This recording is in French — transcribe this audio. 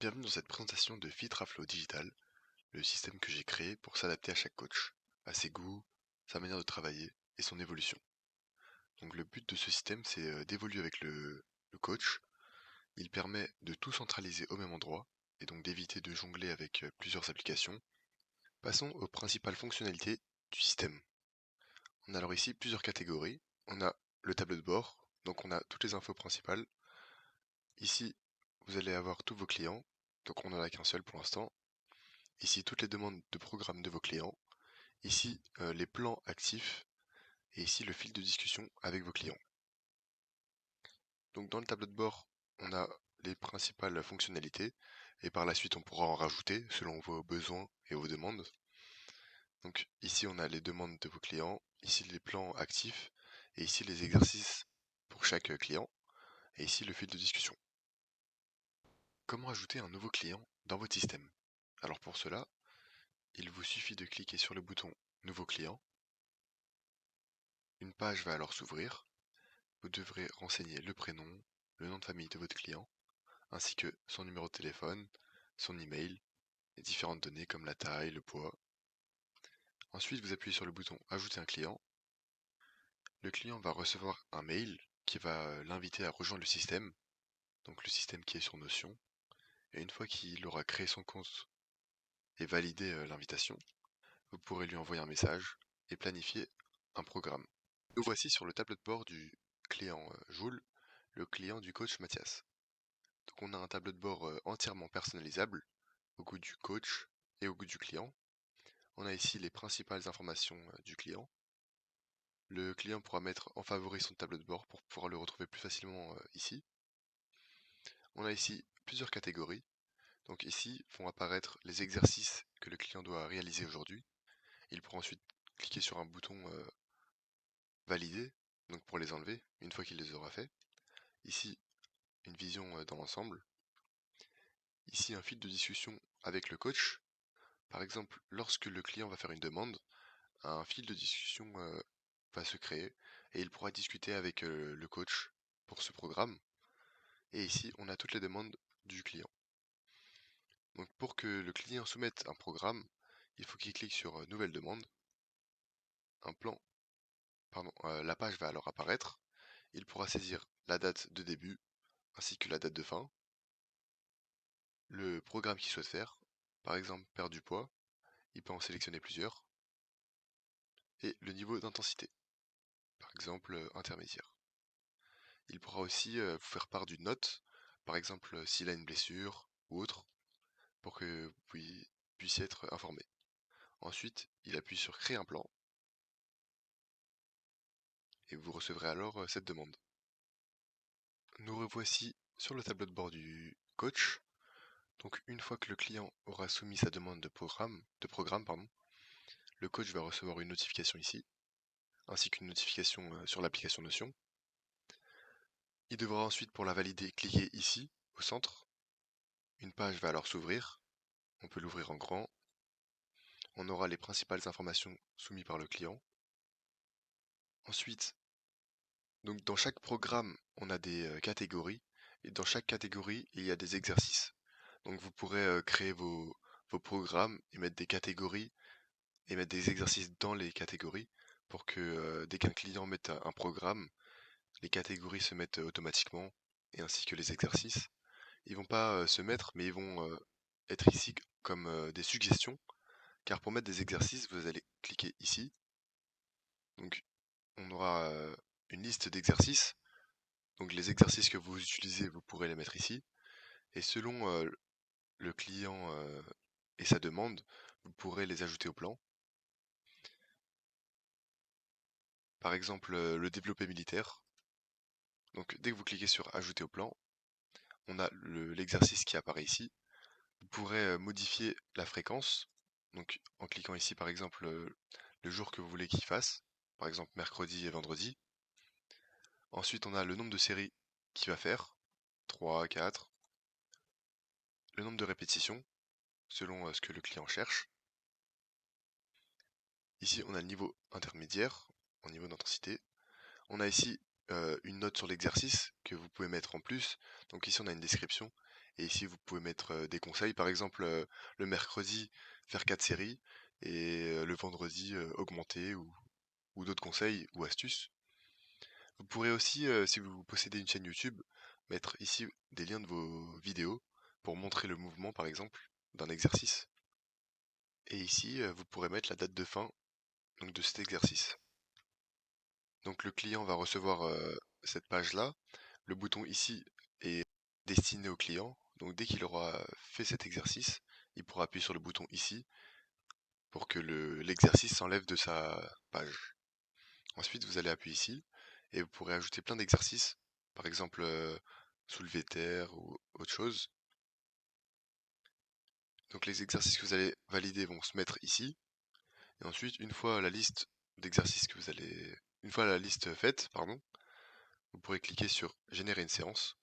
Bienvenue dans cette présentation de FitraFlow Digital, le système que j'ai créé pour s'adapter à chaque coach, à ses goûts, sa manière de travailler et son évolution. Donc le but de ce système, c'est d'évoluer avec le coach. Il permet de tout centraliser au même endroit et donc d'éviter de jongler avec plusieurs applications. Passons aux principales fonctionnalités du système. On a alors ici plusieurs catégories. On a le tableau de bord, donc on a toutes les infos principales. Ici, vous allez avoir tous vos clients, donc on n'en a qu'un seul pour l'instant. Ici, toutes les demandes de programme de vos clients. Ici, les plans actifs. Et ici, le fil de discussion avec vos clients. Donc dans le tableau de bord, on a les principales fonctionnalités. Et par la suite, on pourra en rajouter selon vos besoins et vos demandes. Donc ici, on a les demandes de vos clients. Ici, les plans actifs. Et ici, les exercices pour chaque client. Et ici, le fil de discussion. Comment ajouter un nouveau client dans votre système? Alors pour cela, il vous suffit de cliquer sur le bouton Nouveau client. Une page va alors s'ouvrir. Vous devrez renseigner le prénom, le nom de famille de votre client, ainsi que son numéro de téléphone, son email, et différentes données comme la taille, le poids. Ensuite, vous appuyez sur le bouton Ajouter un client. Le client va recevoir un mail qui va l'inviter à rejoindre le système, donc le système qui est sur Notion. Et une fois qu'il aura créé son compte et validé l'invitation, vous pourrez lui envoyer un message et planifier un programme. Nous voici sur le tableau de bord du client Joule, le client du coach Mathias. Donc on a un tableau de bord entièrement personnalisable au goût du coach et au goût du client. On a ici les principales informations du client. Le client pourra mettre en favori son tableau de bord pour pouvoir le retrouver plus facilement ici. On a ici plusieurs catégories. Donc ici vont apparaître les exercices que le client doit réaliser aujourd'hui. Il pourra ensuite cliquer sur un bouton valider, donc pour les enlever une fois qu'il les aura fait. Ici, une vision dans l'ensemble. Ici, un fil de discussion avec le coach. Par exemple, lorsque le client va faire une demande, un fil de discussion va se créer et il pourra discuter avec le coach pour ce programme. Et ici, on a toutes les demandes du client. Donc pour que le client soumette un programme, il faut qu'il clique sur Nouvelle demande. La page va alors apparaître. Il pourra saisir la date de début ainsi que la date de fin. Le programme qu'il souhaite faire, par exemple perdre du poids, il peut en sélectionner plusieurs. Et le niveau d'intensité, par exemple intermédiaire. Il pourra aussi vous faire part d'une note, par exemple s'il a une blessure ou autre, pour que vous puissiez être informé. Ensuite, il appuie sur Créer un plan, et vous recevrez alors cette demande. Nous revoici sur le tableau de bord du coach. Donc une fois que le client aura soumis sa demande de programme, le coach va recevoir une notification ici, ainsi qu'une notification sur l'application Notion. Il devra ensuite, pour la valider, cliquer ici, au centre. Une page va alors s'ouvrir. On peut l'ouvrir en grand. On aura les principales informations soumises par le client. Ensuite, donc dans chaque programme, on a des catégories. Et dans chaque catégorie, il y a des exercices. Donc vous pourrez créer vos programmes et mettre des catégories et mettre des exercices dans les catégories pour que dès qu'un client mette un programme, les catégories se mettent automatiquement et ainsi que les exercices. Ils vont pas se mettre, mais ils vont être ici comme des suggestions. Car pour mettre des exercices, vous allez cliquer ici. Donc on aura une liste d'exercices. Donc les exercices que vous utilisez, vous pourrez les mettre ici. Et selon le client et sa demande, vous pourrez les ajouter au plan. Par exemple, le développé militaire. Donc dès que vous cliquez sur Ajouter au plan, on a l'exercice qui apparaît ici. Vous pourrez modifier la fréquence. Donc en cliquant ici par exemple le jour que vous voulez qu'il fasse. Par exemple mercredi et vendredi. Ensuite on a le nombre de séries qu'il va faire. 3, 4. Le nombre de répétitions, selon ce que le client cherche. Ici on a le niveau intermédiaire, en niveau d'intensité. On a ici une note sur l'exercice que vous pouvez mettre en plus. Donc ici on a une description. Et ici, vous pouvez mettre des conseils. Par exemple, le mercredi, faire 4 séries et le vendredi, augmenter ou d'autres conseils ou astuces. Vous pourrez aussi, si vous possédez une chaîne YouTube, mettre ici des liens de vos vidéos pour montrer le mouvement, par exemple, d'un exercice. Et ici, vous pourrez mettre la date de fin donc, de cet exercice. Donc le client va recevoir cette page-là. Le bouton ici est destiné au client. Donc dès qu'il aura fait cet exercice, il pourra appuyer sur le bouton ici pour que l'exercice s'enlève de sa page. Ensuite, vous allez appuyer ici et vous pourrez ajouter plein d'exercices, par exemple soulever terre ou autre chose. Donc les exercices que vous allez valider vont se mettre ici. Et ensuite, une fois la liste d'exercices que vous allez... Une fois la liste faite, pardon, vous pourrez cliquer sur générer une séance.